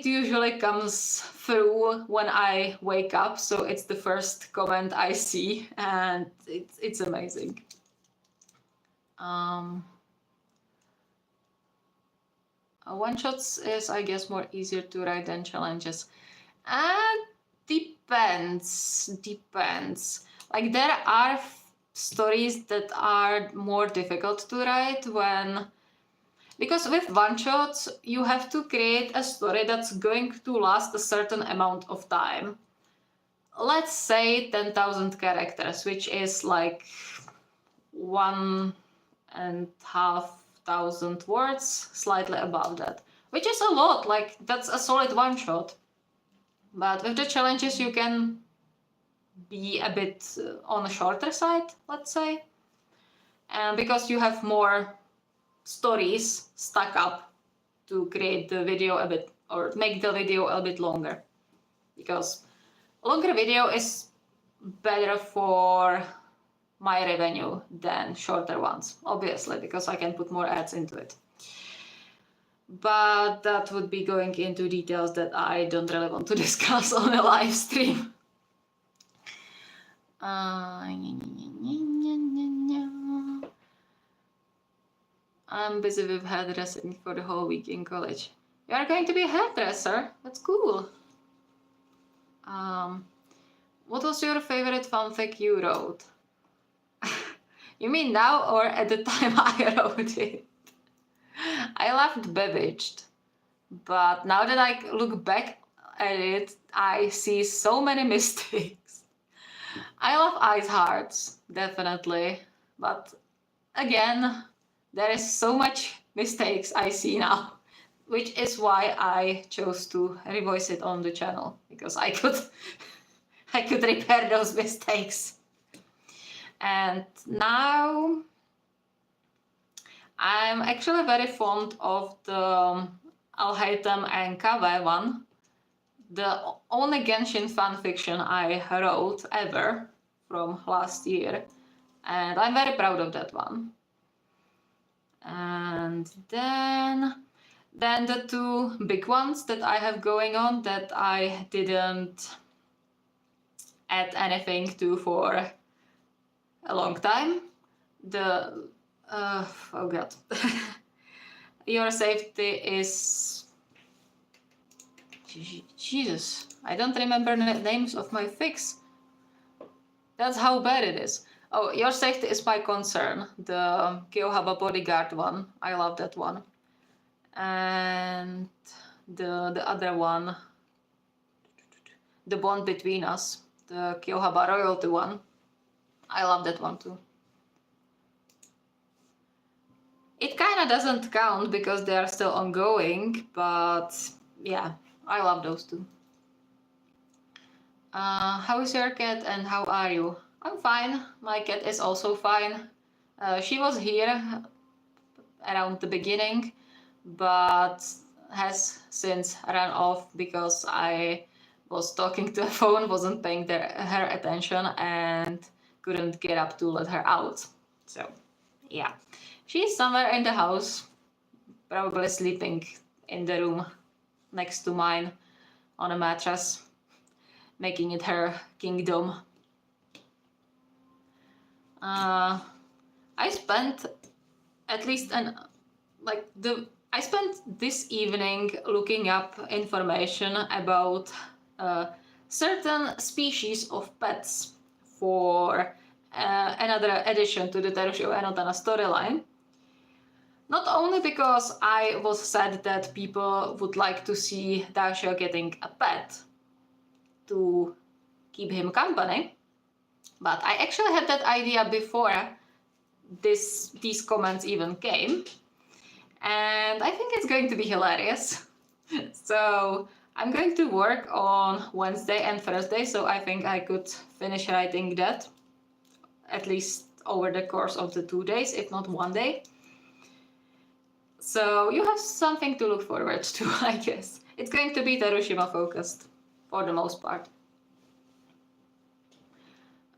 usually comes through when I wake up, so it's the first comment I see, and it's amazing. One shots is, I guess, more easier to write than challenges. Depends. Like, there are stories that are more difficult to write because with one shots you have to create a story that's going to last a certain amount of time. Let's say 10,000 characters, which is like 1,500 words, slightly above that, which is a lot. Like, that's a solid one shot. But with the challenges you can be a bit on the shorter side, let's say, and because you have more stories stuck up to create the video a bit, or make the video a bit longer, because longer video is better for my revenue than shorter ones, obviously, because I can put more ads into it. But that would be going into details that I don't really want to discuss on a live stream. I'm busy with hairdressing for the whole week in college. You are going to be a hairdresser? That's cool. What was your favorite fanfic you wrote? You mean now or at the time I wrote it? I loved Bewitched, but now that I look back at it, I see so many mistakes. I love Ice Hearts, definitely, but again, there is so much mistakes I see now, which is why I chose to revoice it on the channel, because I could repair those mistakes. And now I'm actually very fond of the Alhaitham and Kave one, the only Genshin fanfiction I wrote ever from last year, and I'm very proud of that one. And then the two big ones that I have going on that I didn't add anything to for a long time. The oh god. Your safety is... Jesus, I don't remember the names of my fics. That's how bad it is. Oh, Your Safety is My Concern, the Kyohaba bodyguard one. I love that one. And the other one, The Bond Between Us, the Kyohaba royalty one. I love that one too. It kinda doesn't count because they are still ongoing, but yeah, I love those two. How is your cat and how are you? I'm fine. My cat is also fine. She was here around the beginning, but has since run off because I was talking to a phone, wasn't paying her attention, and couldn't get up to let her out. So, yeah. She's somewhere in the house, probably sleeping in the room next to mine on a mattress, making it her kingdom. I spent at least I spent this evening looking up information about certain species of pets for another addition to the Terushio Enotana storyline. Not only because I was sad that people would like to see Daishio getting a pet to keep him company, but I actually had that idea before these comments even came, and I think it's going to be hilarious. So I'm going to work on Wednesday and Thursday, so I think I could finish writing that at least over the course of the 2 days, if not 1 day. So you have something to look forward to, I guess. It's going to be Terushima focused for the most part.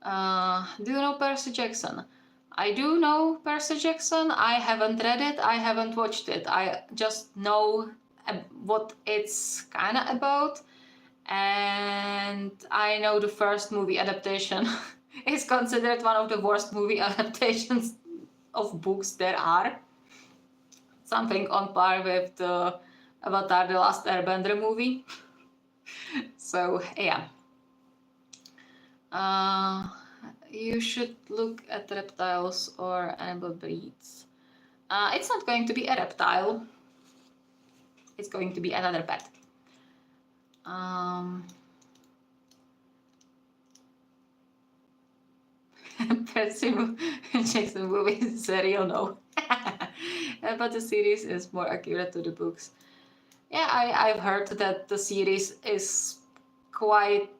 Do you know Percy Jackson? I do know Percy Jackson. I haven't read it, I haven't watched it. I just know what it's kind of about, and I know the first movie adaptation is considered one of the worst movie adaptations of books there are. Something on par with the Avatar The Last Airbender movie. So, yeah. You should look at reptiles or animal breeds. It's not going to be a reptile. It's going to be another pet. Percy Jackson movie is a real no. But the series is more accurate to the books. Yeah, I've heard that the series is quite...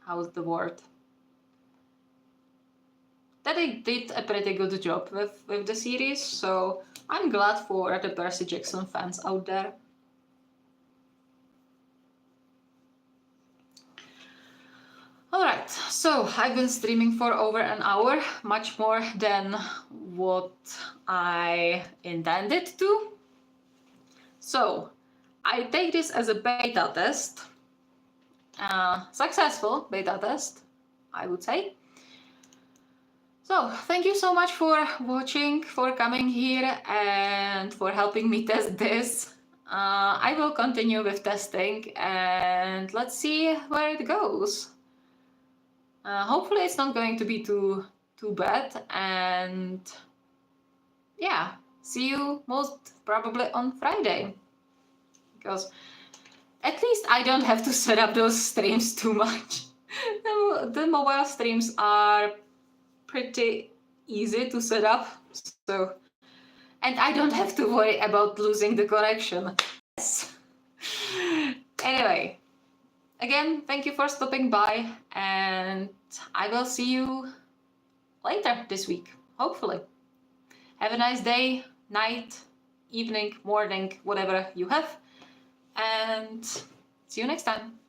how's the word? That they did a pretty good job with the series, so I'm glad for the Percy Jackson fans out there. Alright, so I've been streaming for over an hour, much more than what I intended to. So I take this as a beta test, successful beta test, I would say. So thank you so much for watching, for coming here, and for helping me test this. I will continue with testing, and let's see where it goes. Hopefully it's not going to be too bad, and yeah, see you most probably on Friday, because at least I don't have to set up those streams too much. The mobile streams are pretty easy to set up, so, and I don't have to worry about losing the connection. Yes. Anyway, again, thank you for stopping by, and I will see you later this week, hopefully. Have a nice day, night, evening, morning, whatever you have, and see you next time.